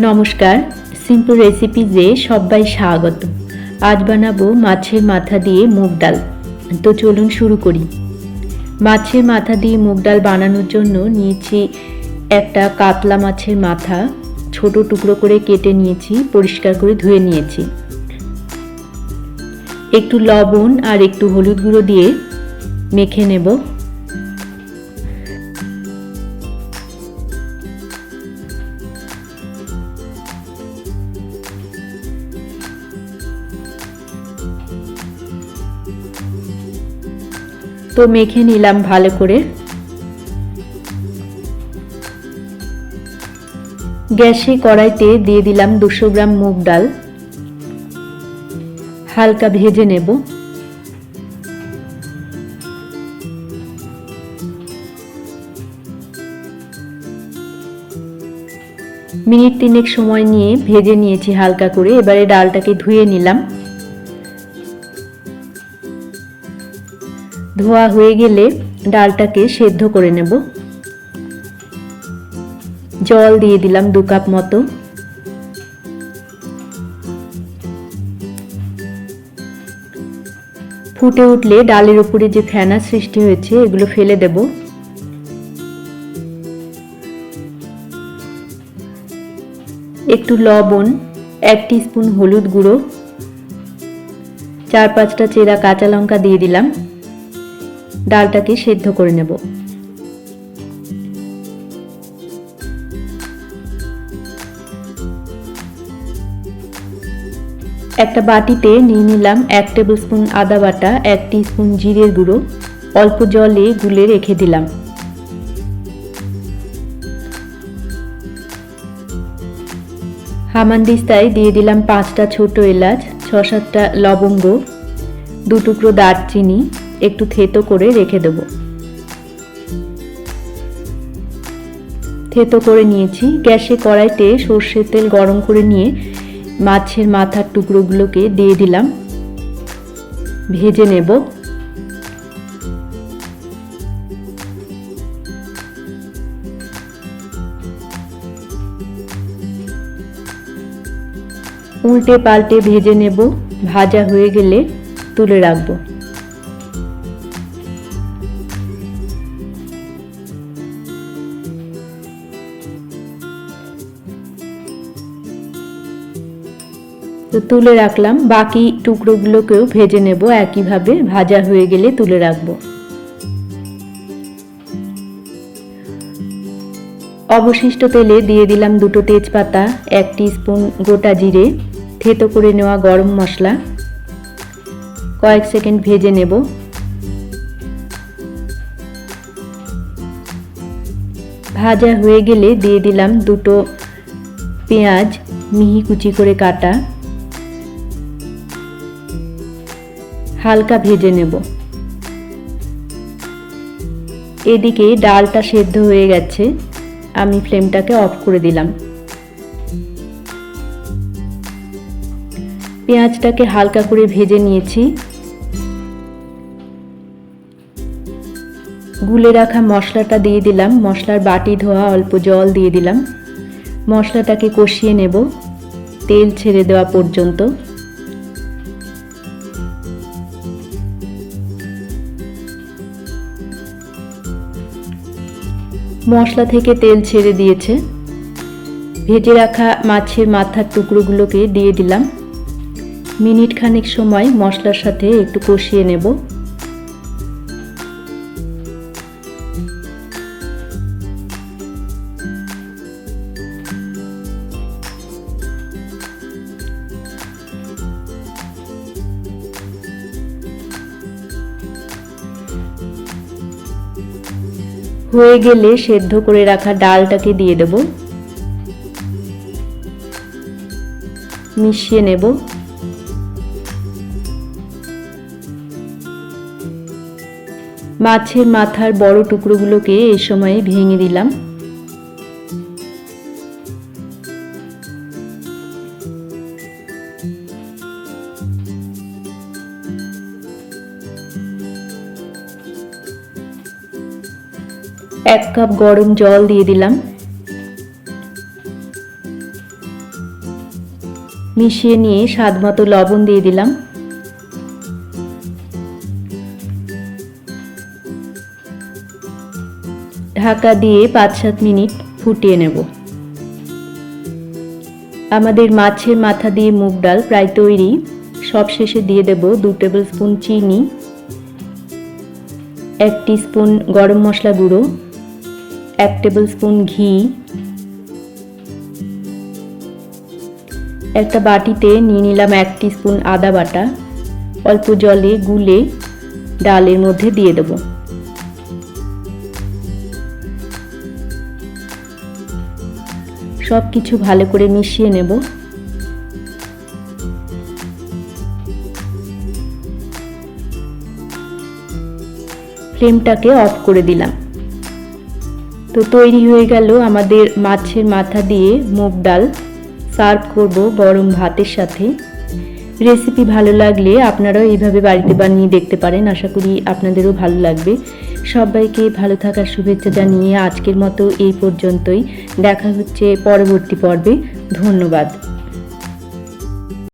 নমস্কার, সিম্পল রেসিপিজে সবাই স্বাগত। আজ বানাবো মাছের মাথা দিয়ে মুগ ডাল। তো চলুন শুরু করি। মাছের মাথা দিয়ে মুগ ডাল বানানোর জন্য নিয়েছি একটা কাতলা মাছের মাথা, ছোট টুকরো করে কেটে নিয়েছি, পরিষ্কার করে ধুয়ে নিয়েছি। একটু লবণ আর একটু হলুদ গুঁড়ো দিয়ে মেখে নেব। তো মেখে নিলাম ভালো করে। গ্যাসে কড়াইতে দিয়ে দিলাম 200 গ্রাম মুগ ডাল, হালকা ভেজে নেব। মিনিট 3 সময় নিয়ে ভেজে নিয়েছি হালকা করে। এবারে ডালটাকে ধুয়ে নিলাম। ধোয়া হয়ে গেলে ডালটাকে সেদ্ধ করে নেব। জল দিয়ে দিলাম 2 কাপ মতো। ফুটে উঠলে ডালের উপরে যে ফেনা সৃষ্টি হয়েছে এগুলো ফেলে দেব। একটু লবণ, 1 টিস্পুন হলুদ গুঁড়ো, 4-5টা চেরা কাঁচা লঙ্কা দিয়ে দিলাম। ডালটাকে সেদ্ধ করে নেব। একটা বাটিতে নিয়ে নিলাম 1 টেবিল স্পুন আদা বাটা, 1 টিস্পুন জিরের গুঁড়ো, অল্প জলে গুলে রেখে দিলাম। হামানদিস্তায় দিয়ে দিলাম 5টা ছোট এলাচ, 6-7টা লবঙ্গ, 2 টুকরো দারচিনি, একটু থেতো করে রেখে দেব। থেতো করে নিয়েছি। গ্যাসে কড়াইতে সর্ষের তেল গরম করে নিয়ে মাছের মাথার টুকরোগুলোকে দিয়ে দিলাম, ভেজে নেব। উল্টে পাল্টে ভেজে নেব। ভাজা হয়ে গেলে তুলে রাখবো। তো তুলে রাখলাম। বাকি টুকরোগুলোকেও ভেজে নেব একইভাবে। ভাজা হয়ে গেলে তুলে রাখবো। অবশিষ্ট তেলে দিয়ে দিলাম 2টো তেজপাতা, 1 টিস্পুন গোটা জিরে, থেতো করে নেওয়া গরম মশলা। কয়েক সেকেন্ড ভেজে নেব। ভাজা হয়ে গেলে দিয়ে দিলাম 2টো পেঁয়াজ, মিহি কুচি করে কাটা। হালকা ভেজে নেব। এদিকে ডালটা সেদ্ধ হয়ে গেছে, আমি ফ্লেমটাকে অফ করে দিলাম। পেঁয়াজটাকে হালকা করে ভেজে নিয়েছি। গুলে রাখা মশলাটা দিয়ে দিলাম। মশলার বাটি ধোয়া অল্প জল দিয়ে দিলাম। মশলাটাকে কষিয়ে নেব তেল ছেড়ে দেওয়া পর্যন্ত। মশলা থেকে তেল ছেড়ে দিয়েছে। ভেজে রাখা মাছের মাথার টুকরোগুলোকে দিয়ে দিলাম। মিনিট খানেক সময় মশলার সাথে একটু কষিয়ে নেব। হয়ে গেলে সেদ্ধ করে রাখা ডালটাকে দিয়ে দেব। মিশিয়ে নেব। মাছের মাথার বড় টুকরোগুলোকে এই সময়ে ভেঙে দিলাম। এক কাপ গরম জল দিয়ে দিলাম। মিশিয়ে নিয়ে স্বাদ মতো লবণ দিয়ে দিলাম। ঢাকা দিয়ে 5-7 মিনিট ফুটিয়ে নেব। আমাদের মাছের মাথা দিয়ে মুগ ডাল প্রায় তৈরি। সবশেষে দিয়ে দেব 2 টেবিল স্পুন চিনি, 1 টিস্পুন গরম মশলা গুঁড়ো, 1 টেবিল স্পুন ঘি। একটা বাটিতে নিয়ে নিলাম 1 টিস্পুন আদা বাটা। অল্প জলে গুলে ডালের মধ্যে দিয়ে দেব। সব কিছু ভালো করে মিশিয়ে নেব। ফ্লেমটাকে অফ করে দিলাম। তো তৈরি হয়ে গেল আমাদের মাছের মাথা দিয়ে মুগ ডাল। সার্ভ করব গরম ভাতের সাথে। রেসিপি ভালো লাগলে আপনারাও এইভাবে বাড়িতে বানিয়ে দেখতে পারেন। আশা করি আপনাদেরও ভালো লাগবে। সবাইকে ভালো থাকার শুভেচ্ছা জানিয়ে আজকের মতো এই পর্যন্তই। দেখা হচ্ছে পরবর্তী পর্বে। ধন্যবাদ।